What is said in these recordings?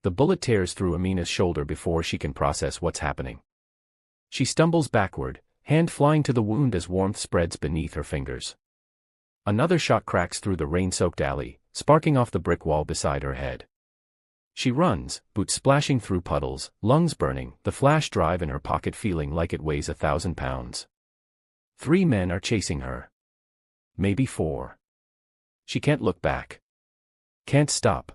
The bullet tears through Amina's shoulder before she can process what's happening. She stumbles backward, hand flying to the wound as warmth spreads beneath her fingers. Another shot cracks through the rain-soaked alley, sparking off the brick wall beside her head. She runs, boots splashing through puddles, lungs burning, the flash drive in her pocket feeling like it weighs 1,000 pounds. 3 men are chasing her. Maybe 4. She can't look back. Can't stop.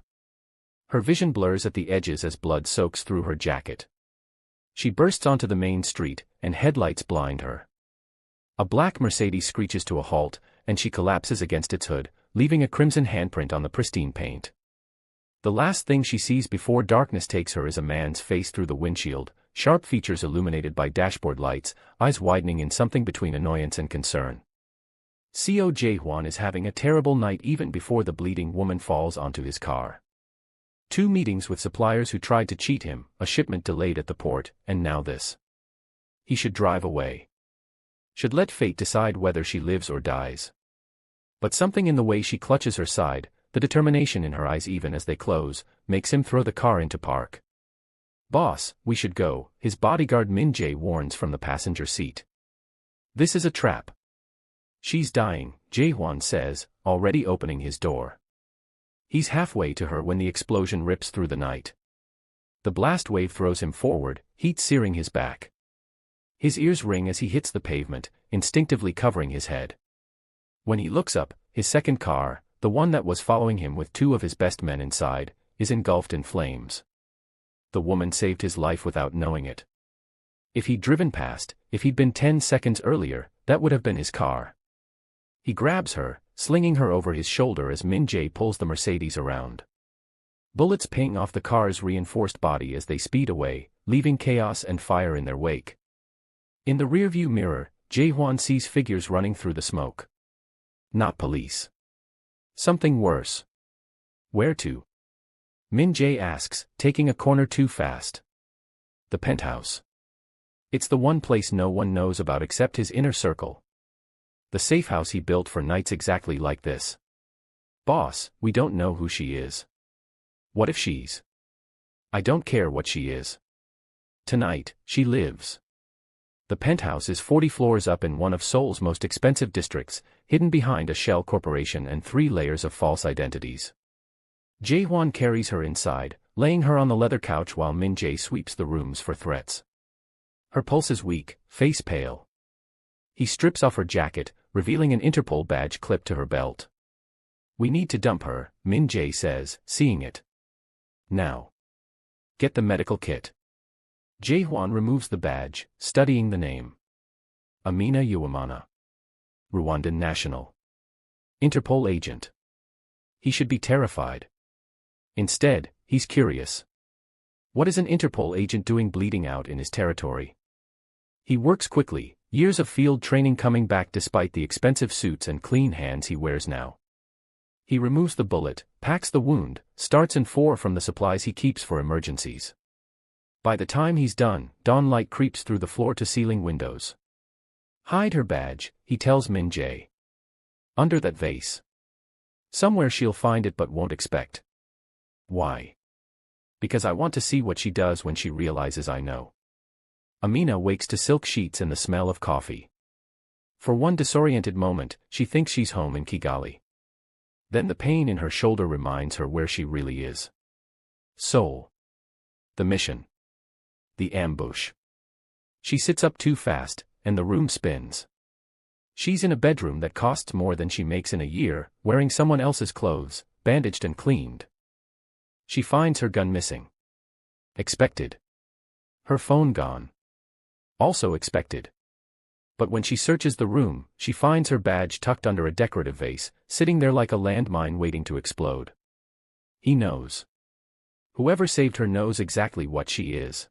Her vision blurs at the edges as blood soaks through her jacket. She bursts onto the main street, and headlights blind her. A black Mercedes screeches to a halt, and she collapses against its hood, leaving a crimson handprint on the pristine paint. The last thing she sees before darkness takes her is a man's face through the windshield, sharp features illuminated by dashboard lights, eyes widening in something between annoyance and concern. Seo Jae-hwan is having a terrible night even before the bleeding woman falls onto his car. 2 meetings with suppliers who tried to cheat him, a shipment delayed at the port, and now this. He should drive away. Should let fate decide whether she lives or dies. But something in the way she clutches her side, the determination in her eyes even as they close, makes him throw the car into park. "Boss, we should go," his bodyguard Min Jae warns from the passenger seat. "This is a trap." "She's dying," Jae-hwan says, already opening his door. He's halfway to her when the explosion rips through the night. The blast wave throws him forward, heat searing his back. His ears ring as he hits the pavement, instinctively covering his head. When he looks up, his second car, the one that was following him with 2 of his best men inside, is engulfed in flames. The woman saved his life without knowing it. If he'd driven past, if he'd been 10 seconds earlier, that would have been his car. He grabs her, slinging her over his shoulder as Min Jae pulls the Mercedes around. Bullets ping off the car's reinforced body as they speed away, leaving chaos and fire in their wake. In the rearview mirror, Jae-hwan sees figures running through the smoke. Not police. Something worse. Where to? Min Jae asks, taking a corner too fast. The penthouse. It's the one place no one knows about except his inner circle. The safe house he built for nights exactly like this. "Boss, we don't know who she is." "What if she's?" "I don't care what she is. Tonight, she lives." The penthouse is 40 floors up in one of Seoul's most expensive districts, hidden behind a shell corporation and 3 layers of false identities. Jae-hwan carries her inside, laying her on the leather couch while Min Jae sweeps the rooms for threats. Her pulse is weak, face pale. He strips off her jacket, revealing an Interpol badge clipped to her belt. "We need to dump her," Min Jae says, seeing it. "Now. Get the medical kit." Jae-hwan removes the badge, studying the name. Amina Yuamana. Rwandan national. Interpol agent. He should be terrified. Instead, he's curious. What is an Interpol agent doing bleeding out in his territory? He works quickly, years of field training coming back despite the expensive suits and clean hands he wears now. He removes the bullet, packs the wound, starts in 4 from the supplies he keeps for emergencies. By the time he's done, dawn light creeps through the floor-to-ceiling windows. "Hide her badge," he tells Min Jae. "Under that vase. Somewhere she'll find it but won't expect." "Why?" "Because I want to see what she does when she realizes I know." Amina wakes to silk sheets and the smell of coffee. For one disoriented moment, she thinks she's home in Kigali. Then the pain in her shoulder reminds her where she really is. Seoul. The mission. The ambush. She sits up too fast, and the room spins. She's in a bedroom that costs more than she makes in a year, wearing someone else's clothes, bandaged and cleaned. She finds her gun missing. Expected. Her phone gone. Also expected. But when she searches the room, she finds her badge tucked under a decorative vase, sitting there like a landmine waiting to explode. He knows. Whoever saved her knows exactly what she is.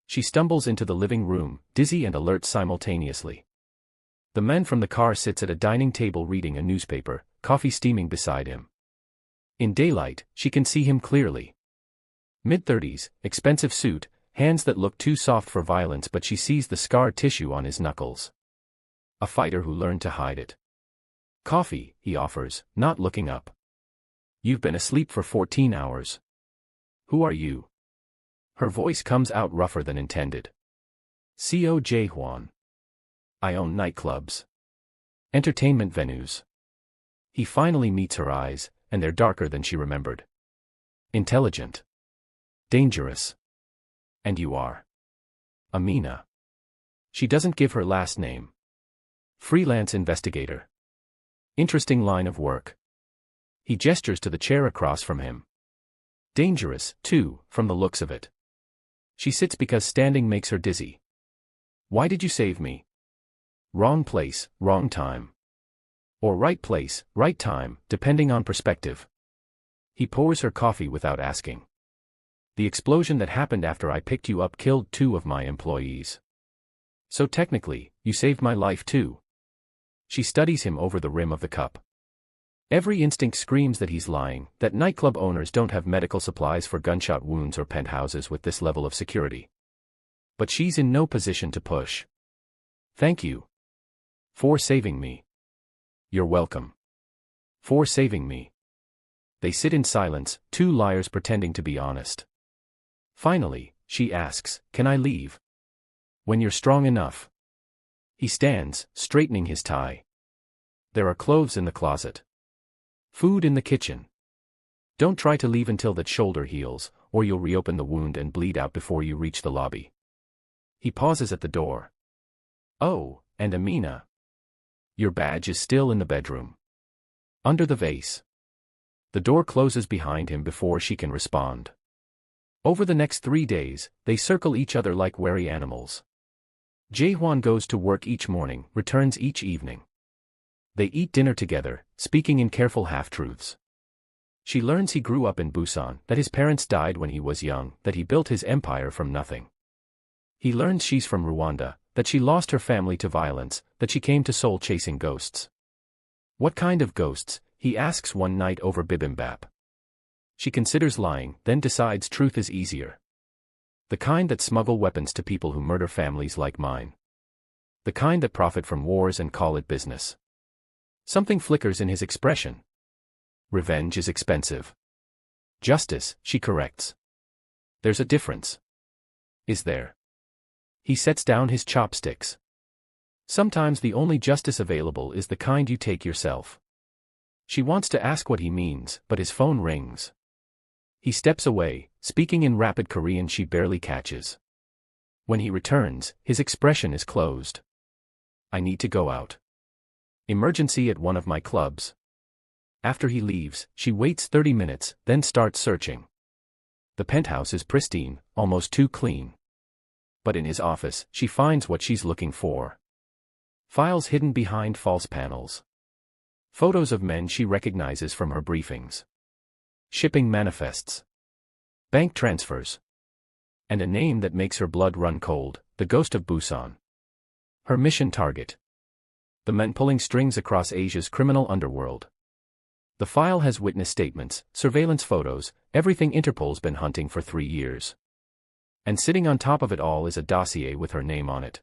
She stumbles into the living room, dizzy and alert simultaneously. The man from the car sits at a dining table reading a newspaper, coffee steaming beside him. In daylight, she can see him clearly. Mid-30s, expensive suit, hands that look too soft for violence, but she sees the scarred tissue on his knuckles. A fighter who learned to hide it. "Coffee," he offers, not looking up. "You've been asleep for 14 hours. Who are you? Her voice comes out rougher than intended. Coj Hwan. I own nightclubs. Entertainment venues. He finally meets her eyes, and they're darker than she remembered. Intelligent. Dangerous. And you are? Amina. She doesn't give her last name. Freelance investigator. Interesting line of work. He gestures to the chair across from him. Dangerous, too, from the looks of it. She sits because standing makes her dizzy. Why did you save me? Wrong place, wrong time. Or right place, right time, depending on perspective. He pours her coffee without asking. The explosion that happened after I picked you up killed 2 of my employees. So technically, you saved my life too. She studies him over the rim of the cup. Every instinct screams that he's lying, that nightclub owners don't have medical supplies for gunshot wounds or penthouses with this level of security. But she's in no position to push. Thank you. For saving me. You're welcome. For saving me. They sit in silence, 2 liars pretending to be honest. Finally, she asks, can I leave? When you're strong enough. He stands, straightening his tie. There are clothes in the closet. Food in the kitchen. Don't try to leave until that shoulder heals, or you'll reopen the wound and bleed out before you reach the lobby. He pauses at the door. Oh, and Amina. Your badge is still in the bedroom. Under the vase. The door closes behind him before she can respond. Over the next 3 days, they circle each other like wary animals. Jae-hwan goes to work each morning, returns each evening. They eat dinner together, speaking in careful half-truths. She learns he grew up in Busan, that his parents died when he was young, that he built his empire from nothing. He learns she's from Rwanda, that she lost her family to violence, that she came to Seoul chasing ghosts. What kind of ghosts? He asks one night over bibimbap. She considers lying, then decides truth is easier. The kind that smuggle weapons to people who murder families like mine. The kind that profit from wars and call it business. Something flickers in his expression. Revenge is expensive. Justice, she corrects. There's a difference. Is there? He sets down his chopsticks. Sometimes the only justice available is the kind you take yourself. She wants to ask what he means, but his phone rings. He steps away, speaking in rapid Korean she barely catches. When he returns, his expression is closed. I need to go out. Emergency at one of my clubs. After he leaves, she waits 30 minutes, then starts searching. The penthouse is pristine, almost too clean. But in his office, she finds what she's looking for. Files hidden behind false panels. Photos of men she recognizes from her briefings. Shipping manifests. Bank transfers. And a name that makes her blood run cold, the Ghost of Busan. Her mission target. The men pulling strings across Asia's criminal underworld. The file has witness statements, surveillance photos, everything Interpol's been hunting for 3 years. And sitting on top of it all is a dossier with her name on it.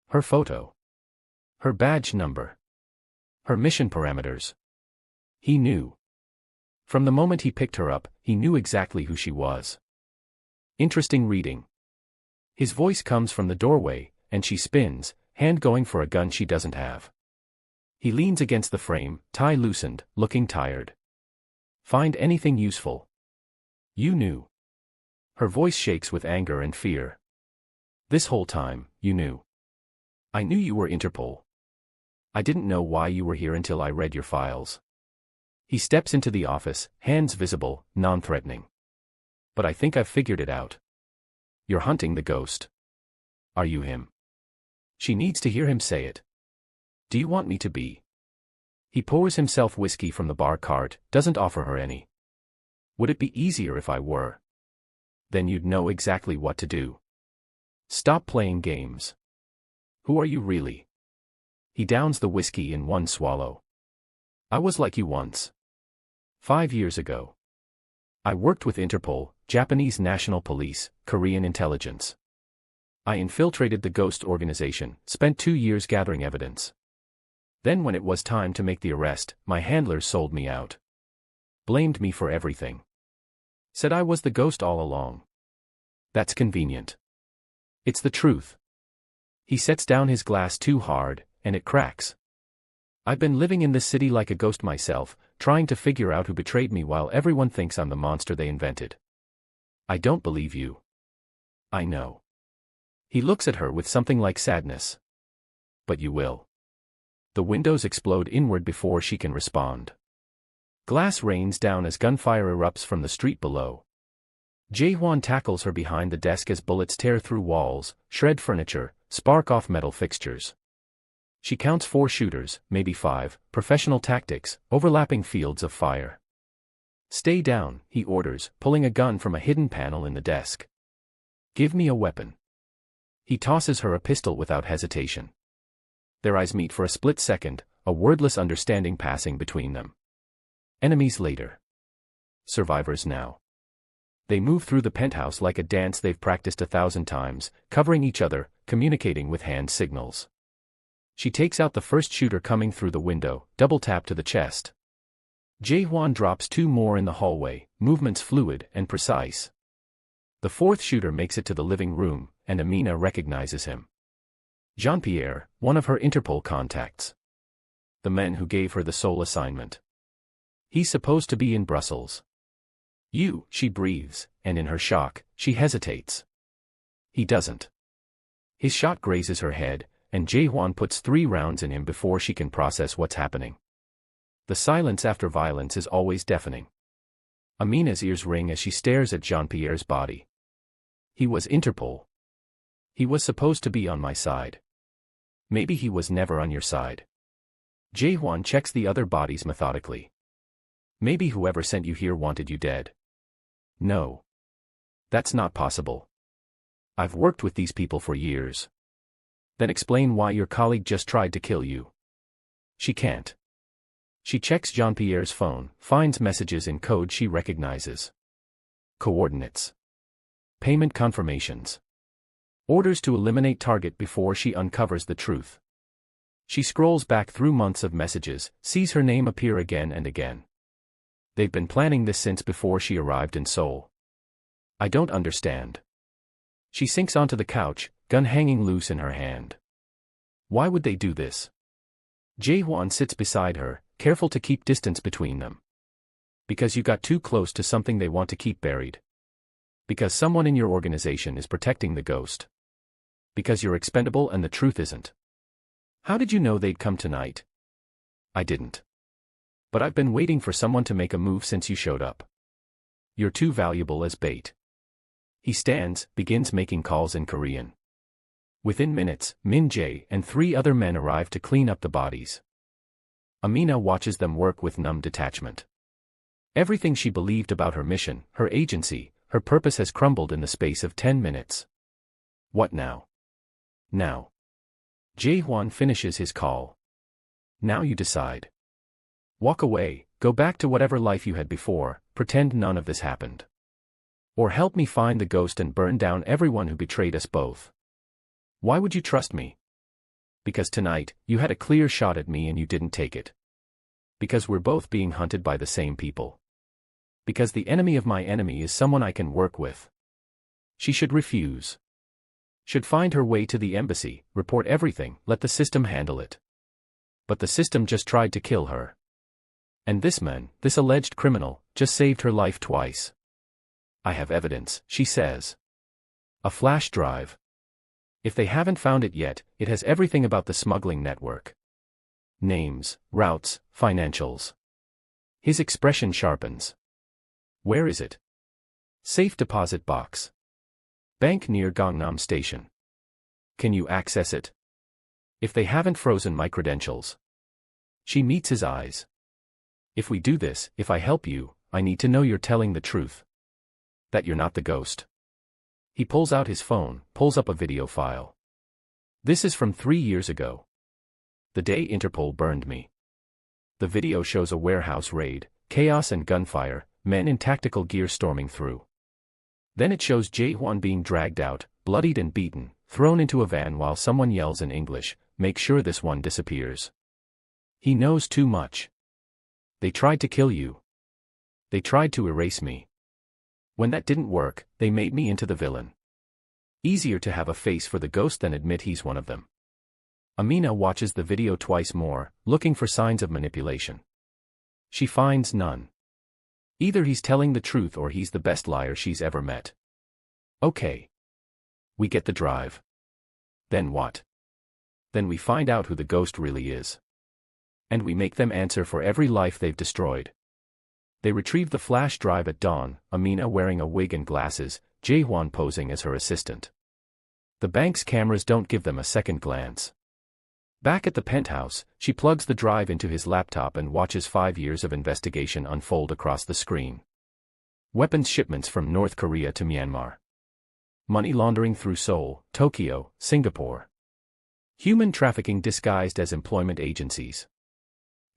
Her photo. Her badge number. Her mission parameters. He knew. From the moment he picked her up, he knew exactly who she was. Interesting reading. His voice comes from the doorway, and she spins, hand going for a gun she doesn't have. He leans against the frame, tie loosened, looking tired. Find anything useful. You knew. Her voice shakes with anger and fear. This whole time, you knew. I knew you were Interpol. I didn't know why you were here until I read your files. He steps into the office, hands visible, non-threatening. But I think I've figured it out. You're hunting the ghost. Are you him? She needs to hear him say it. Do you want me to be? He pours himself whiskey from the bar cart, doesn't offer her any. Would it be easier if I were? Then you'd know exactly what to do. Stop playing games. Who are you really? He downs the whiskey in one swallow. I was like you once. 5 years ago. I worked with Interpol, Japanese National Police, Korean intelligence. I infiltrated the Ghost organization, spent 2 years gathering evidence. Then when it was time to make the arrest, my handlers sold me out. Blamed me for everything. Said I was the ghost all along. That's convenient. It's the truth. He sets down his glass too hard, and it cracks. I've been living in this city like a ghost myself, trying to figure out who betrayed me while everyone thinks I'm the monster they invented. I don't believe you. I know. He looks at her with something like sadness. But you will. The windows explode inward before she can respond. Glass rains down as gunfire erupts from the street below. Jae-hwan tackles her behind the desk as bullets tear through walls, shred furniture, spark off metal fixtures. She counts 4 shooters, maybe 5, professional tactics, overlapping fields of fire. Stay down, he orders, pulling a gun from a hidden panel in the desk. Give me a weapon. He tosses her a pistol without hesitation. Their eyes meet for a split second, a wordless understanding passing between them. Enemies later. Survivors now. They move through the penthouse like a dance they've practiced 1,000 times, covering each other, communicating with hand signals. She takes out the first shooter coming through the window, double tap to the chest. Jae-hwan drops 2 more in the hallway, movements fluid and precise. The 4th shooter makes it to the living room, and Amina recognizes him. Jean-Pierre, one of her Interpol contacts. The man who gave her the Seoul assignment. He's supposed to be in Brussels. You, she breathes, and in her shock, she hesitates. He doesn't. His shot grazes her head, and Jae-hwan puts 3 rounds in him before she can process what's happening. The silence after violence is always deafening. Amina's ears ring as she stares at Jean-Pierre's body. He was Interpol. He was supposed to be on my side. Maybe he was never on your side. Jae-hwan checks the other bodies methodically. Maybe whoever sent you here wanted you dead. No. That's not possible. I've worked with these people for years. Then explain why your colleague just tried to kill you. She can't. She checks Jean-Pierre's phone, finds messages in code she recognizes. Coordinates. Payment confirmations. Orders to eliminate target before she uncovers the truth. She scrolls back through months of messages, sees her name appear again and again. They've been planning this since before she arrived in Seoul. I don't understand. She sinks onto the couch, gun hanging loose in her hand. Why would they do this? Jae-hwan sits beside her, careful to keep distance between them. Because you got too close to something they want to keep buried. Because someone in your organization is protecting the ghost. Because you're expendable and the truth isn't. How did you know they'd come tonight? I didn't. But I've been waiting for someone to make a move since you showed up. You're too valuable as bait. He stands, begins making calls in Korean. Within minutes, Min Jae and 3 other men arrive to clean up the bodies. Amina watches them work with numb detachment. Everything she believed about her mission, her agency, her purpose has crumbled in the space of 10 minutes. What now? Now. Jae-hwan finishes his call. Now you decide. Walk away, go back to whatever life you had before, pretend none of this happened. Or help me find the ghost and burn down everyone who betrayed us both. Why would you trust me? Because tonight, you had a clear shot at me and you didn't take it. Because we're both being hunted by the same people. Because the enemy of my enemy is someone I can work with. She should refuse. Should find her way to the embassy, report everything, let the system handle it. But the system just tried to kill her. And this man, this alleged criminal, just saved her life twice. I have evidence, she says. A flash drive. If they haven't found it yet, it has everything about the smuggling network. Names, routes, financials. His expression sharpens. Where is it? Safe deposit box. Bank near Gangnam Station. Can you access it? If they haven't frozen my credentials. She meets his eyes. If we do this, if I help you, I need to know you're telling the truth. That you're not the ghost. He pulls out his phone, pulls up a video file. This is from 3 years ago. The day Interpol burned me. The video shows a warehouse raid, chaos and gunfire, men in tactical gear storming through. Then it shows Jae-hwan being dragged out, bloodied and beaten, thrown into a van while someone yells in English, "Make sure this one disappears." He knows too much. They tried to kill you. They tried to erase me. When that didn't work, they made me into the villain. Easier to have a face for the ghost than admit he's one of them. Amina watches the video twice more, looking for signs of manipulation. She finds none. Either he's telling the truth or he's the best liar she's ever met. Okay. We get the drive. Then what? Then we find out who the ghost really is. And we make them answer for every life they've destroyed. They retrieve the flash drive at dawn, Amina wearing a wig and glasses, Jae-hwan posing as her assistant. The bank's cameras don't give them a second glance. Back at the penthouse, she plugs the drive into his laptop and watches 5 years of investigation unfold across the screen. Weapons shipments from North Korea to Myanmar. Money laundering through Seoul, Tokyo, Singapore. Human trafficking disguised as employment agencies.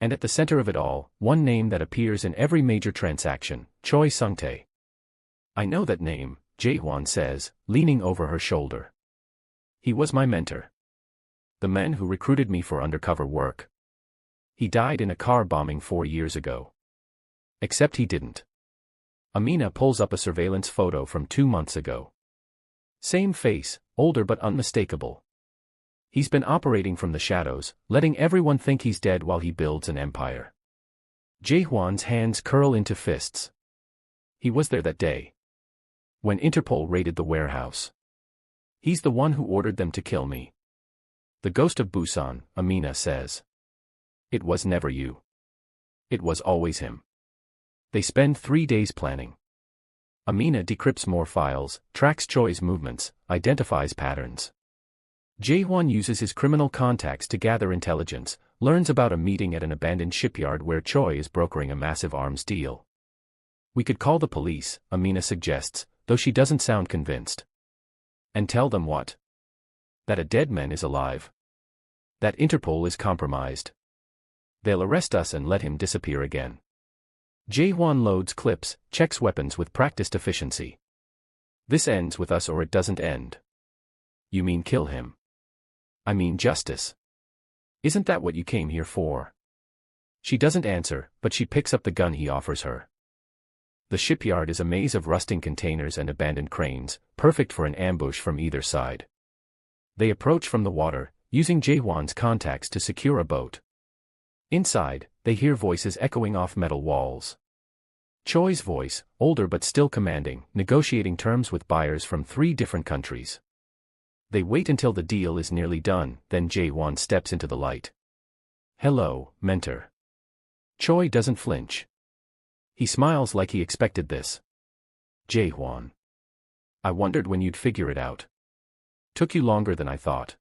And at the center of it all, one name that appears in every major transaction, Choi Sung-tae. I know that name, Jae-hwan says, leaning over her shoulder. He was my mentor. The man who recruited me for undercover work. He died in a car bombing 4 years ago. Except he didn't. Amina pulls up a surveillance photo from 2 months ago. Same face, older but unmistakable. He's been operating from the shadows, letting everyone think he's dead while he builds an empire. Jae-hwan's hands curl into fists. He was there that day. When Interpol raided the warehouse. He's the one who ordered them to kill me. The Ghost of Busan, Amina says. It was never you. It was always him. They spend 3 days planning. Amina decrypts more files, tracks Choi's movements, identifies patterns. Jae-hwan uses his criminal contacts to gather intelligence, learns about a meeting at an abandoned shipyard where Choi is brokering a massive arms deal. We could call the police, Amina suggests, though she doesn't sound convinced. And tell them what? That a dead man is alive. That Interpol is compromised. They'll arrest us and let him disappear again. Jae-hwan loads clips, checks weapons with practiced efficiency. This ends with us or it doesn't end. You mean kill him? I mean justice. Isn't that what you came here for? She doesn't answer, but she picks up the gun he offers her. The shipyard is a maze of rusting containers and abandoned cranes, perfect for an ambush from either side. They approach from the water, using Jae-hwan's contacts to secure a boat. Inside, they hear voices echoing off metal walls. Choi's voice, older but still commanding, negotiating terms with buyers from 3 different countries. They wait until the deal is nearly done, then Jae-hwan steps into the light. Hello, mentor. Choi doesn't flinch. He smiles like he expected this. Jae-hwan. I wondered when you'd figure it out. Took you longer than I thought.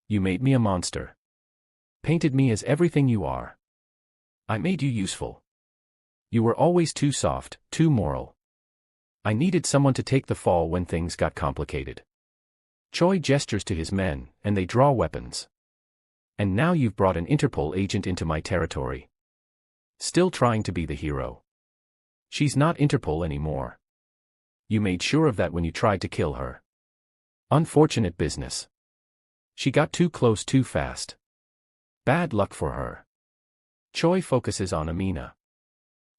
You made me a monster. Painted me as everything you are. I made you useful. You were always too soft, too moral. I needed someone to take the fall when things got complicated. Choi gestures to his men, and they draw weapons. And now you've brought an Interpol agent into my territory. Still trying to be the hero. She's not Interpol anymore. You made sure of that when you tried to kill her. Unfortunate business. She got too close too fast. Bad luck for her. Choi focuses on Amina.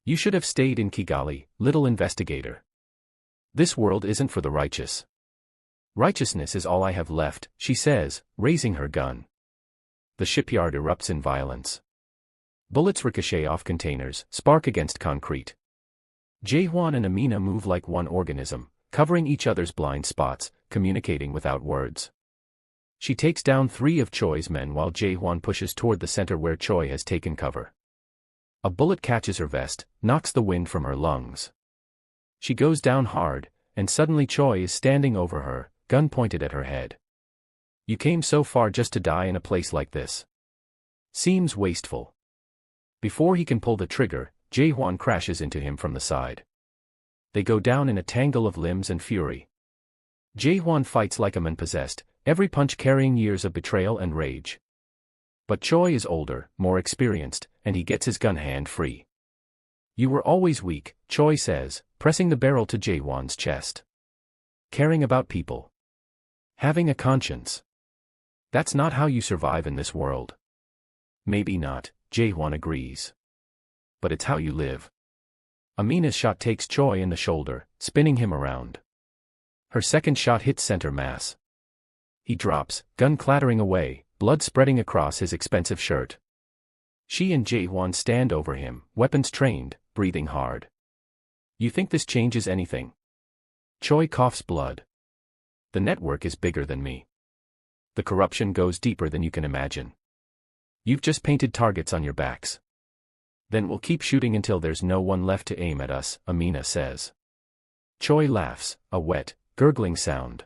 You should have stayed in Kigali, little investigator. This world isn't for the righteous. Righteousness is all I have left, she says, raising her gun. The shipyard erupts in violence. Bullets ricochet off containers, spark against concrete. Jae-hwan and Amina move like one organism, covering each other's blind spots, communicating without words. She takes down 3 of Choi's men while Jae-hwan pushes toward the center where Choi has taken cover. A bullet catches her vest, knocks the wind from her lungs. She goes down hard, and suddenly Choi is standing over her, gun pointed at her head. You came so far just to die in a place like this. Seems wasteful. Before he can pull the trigger, Jae-hwan crashes into him from the side. They go down in a tangle of limbs and fury. Jae-hwan fights like a man possessed, every punch carrying years of betrayal and rage. But Choi is older, more experienced, and he gets his gun hand free. You were always weak, Choi says, pressing the barrel to Jae-hwan's chest. Caring about people. Having a conscience. That's not how you survive in this world. Maybe not, Jae-hwan agrees. But it's how you live. Amina's shot takes Choi in the shoulder, spinning him around. Her second shot hits center mass. He drops, gun clattering away, blood spreading across his expensive shirt. She and Jae-hwan stand over him, weapons trained, breathing hard. You think this changes anything? Choi coughs blood. The network is bigger than me. The corruption goes deeper than you can imagine. You've just painted targets on your backs. Then we'll keep shooting until there's no one left to aim at us, Amina says. Choi laughs, a wet, gurgling sound.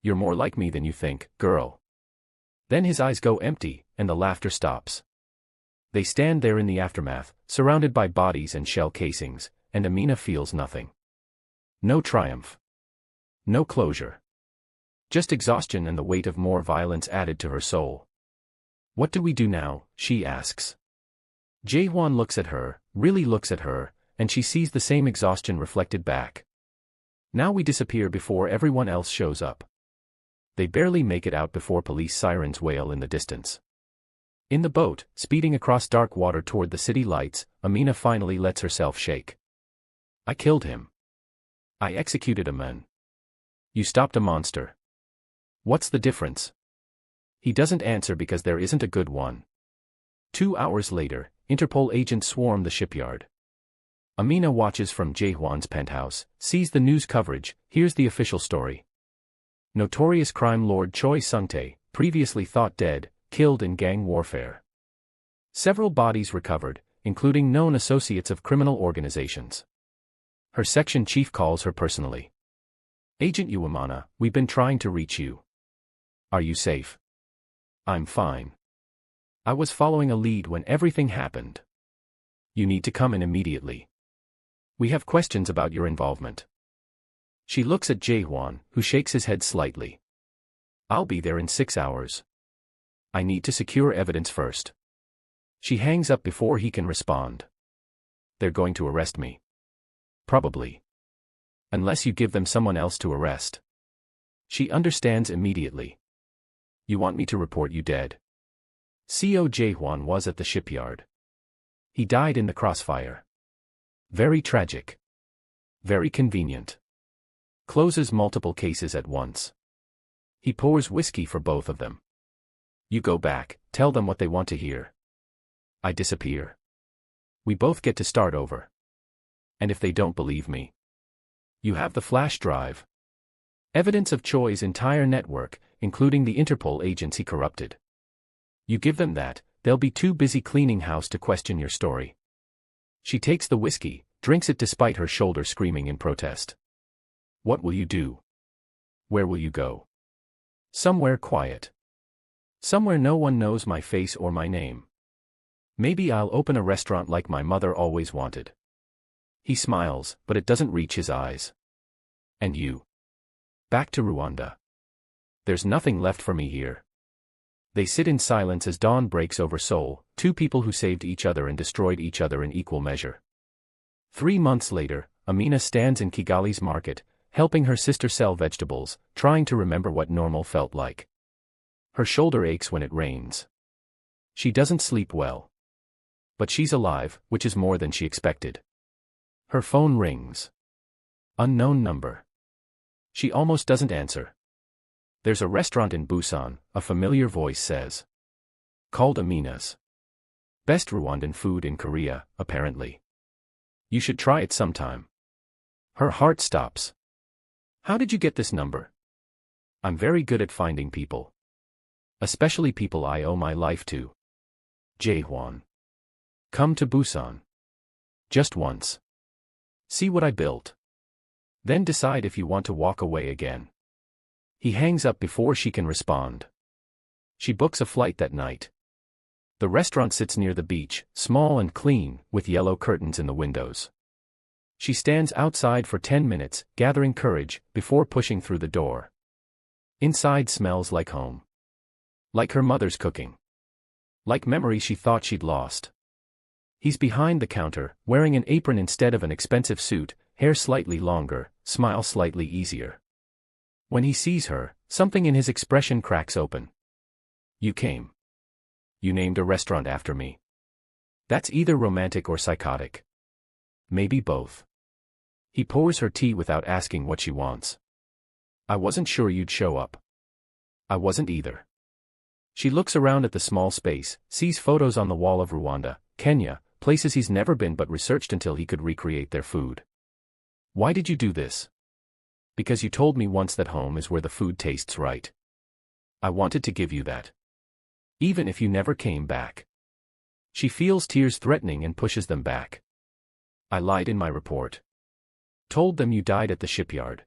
You're more like me than you think, girl. Then his eyes go empty, and the laughter stops. They stand there in the aftermath, surrounded by bodies and shell casings, and Amina feels nothing. No triumph. No closure. Just exhaustion and the weight of more violence added to her soul. What do we do now? She asks. Jae-hwan looks at her, really looks at her, and she sees the same exhaustion reflected back. Now we disappear before everyone else shows up. They barely make it out before police sirens wail in the distance. In the boat, speeding across dark water toward the city lights, Amina finally lets herself shake. I killed him. I executed a man. You stopped a monster. What's the difference? He doesn't answer because there isn't a good one. 2 hours later, Interpol agents swarm the shipyard. Amina watches from Jae-hwan's penthouse, sees the news coverage, hears the official story. Notorious crime lord Choi Sung-tae, previously thought dead, killed in gang warfare. Several bodies recovered, including known associates of criminal organizations. Her section chief calls her personally. Agent Uemana, we've been trying to reach you. Are you safe? I'm fine. I was following a lead when everything happened. You need to come in immediately. We have questions about your involvement. She looks at Jae-hwan, who shakes his head slightly. I'll be there in 6 hours. I need to secure evidence first. She hangs up before he can respond. They're going to arrest me. Probably. Unless you give them someone else to arrest. She understands immediately. You want me to report you dead? Co Jae-hwan was at the shipyard. He died in the crossfire. Very tragic. Very convenient. Closes multiple cases at once. He pours whiskey for both of them. You go back, tell them what they want to hear. I disappear. We both get to start over. And if they don't believe me, you have the flash drive. Evidence of Choi's entire network, including the Interpol agents he corrupted. You give them that, they'll be too busy cleaning house to question your story. She takes the whiskey, drinks it despite her shoulder screaming in protest. What will you do? Where will you go? Somewhere quiet. Somewhere no one knows my face or my name. Maybe I'll open a restaurant like my mother always wanted. He smiles, but it doesn't reach his eyes. And you? Back to Rwanda. There's nothing left for me here. They sit in silence as dawn breaks over Seoul, two people who saved each other and destroyed each other in equal measure. 3 months later, Amina stands in Kigali's market, helping her sister sell vegetables, trying to remember what normal felt like. Her shoulder aches when it rains. She doesn't sleep well. But she's alive, which is more than she expected. Her phone rings. Unknown number. She almost doesn't answer. There's a restaurant in Busan, a familiar voice says. Called Amina's. Best Rwandan food in Korea, apparently. You should try it sometime. Her heart stops. How did you get this number? I'm very good at finding people. Especially people I owe my life to. Jae-hwan. Come to Busan. Just once. See what I built. Then decide if you want to walk away again. He hangs up before she can respond. She books a flight that night. The restaurant sits near the beach, small and clean, with yellow curtains in the windows. She stands outside for 10 minutes, gathering courage, before pushing through the door. Inside smells like home. Like her mother's cooking. Like memories she thought she'd lost. He's behind the counter, wearing an apron instead of an expensive suit, hair slightly longer, smile slightly easier. When he sees her, something in his expression cracks open. You came. You named a restaurant after me. That's either romantic or psychotic. maybe both. He pours her tea without asking what she wants. I wasn't sure you'd show up. I wasn't either. She looks around at the small space, sees photos on the wall of Rwanda, Kenya, places he's never been but researched until he could recreate their food. Why did you do this? Because you told me once that home is where the food tastes right. I wanted to give you that. Even if you never came back. She feels tears threatening and pushes them back. I lied in my report. Told them you died at the shipyard.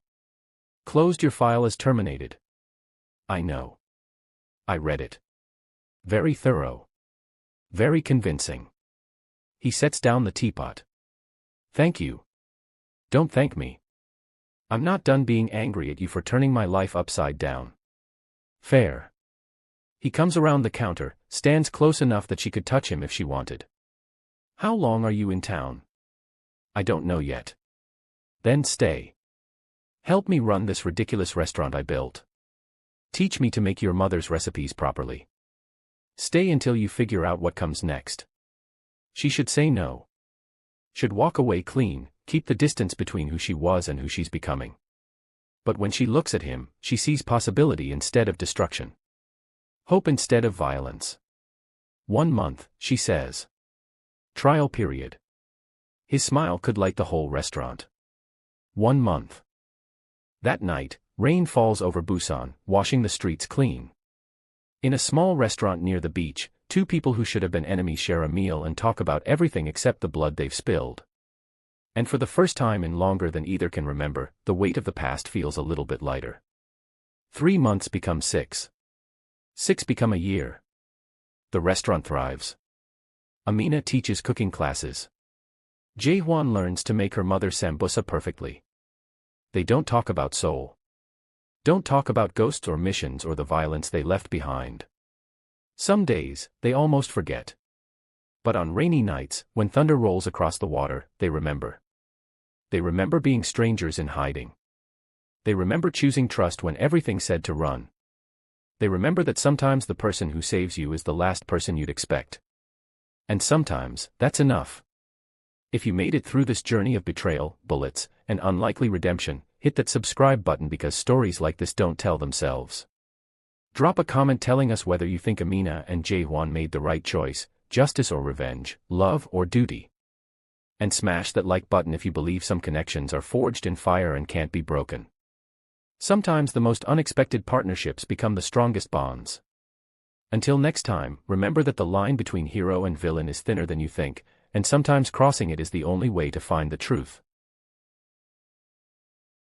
Closed your file as terminated. I know. I read it. Very thorough. Very convincing. He sets down the teapot. Thank you. Don't thank me. I'm not done being angry at you for turning my life upside down. Fair. He comes around the counter, stands close enough that she could touch him if she wanted. How long are you in town? I don't know yet. Then stay. Help me run this ridiculous restaurant I built. Teach me to make your mother's recipes properly. Stay until you figure out what comes next. She should say no. Should walk away clean, keep the distance between who she was and who she's becoming. But when she looks at him, she sees possibility instead of destruction. Hope instead of violence. 1 month, she says. Trial period. His smile could light the whole restaurant. 1 month. That night, rain falls over Busan, washing the streets clean. In a small restaurant near the beach, two people who should have been enemies share a meal and talk about everything except the blood they've spilled. And for the first time in longer than either can remember, the weight of the past feels a little bit lighter. 3 months become 6. 6 become a year. The restaurant thrives. Amina teaches cooking classes. Jae-hwan learns to make her mother's sambusa perfectly. They don't talk about Seoul. Don't talk about ghosts or missions or the violence they left behind. Some days, they almost forget. But on rainy nights, when thunder rolls across the water, they remember. They remember being strangers in hiding. They remember choosing trust when everything said to run. They remember that sometimes the person who saves you is the last person you'd expect. And sometimes, that's enough. If you made it through this journey of betrayal, bullets, and unlikely redemption, hit that subscribe button because stories like this don't tell themselves. Drop a comment telling us whether you think Amina and Jae-hwan made the right choice, justice or revenge, love or duty. And smash that like button if you believe some connections are forged in fire and can't be broken. Sometimes the most unexpected partnerships become the strongest bonds. Until next time, remember that the line between hero and villain is thinner than you think, and sometimes crossing it is the only way to find the truth.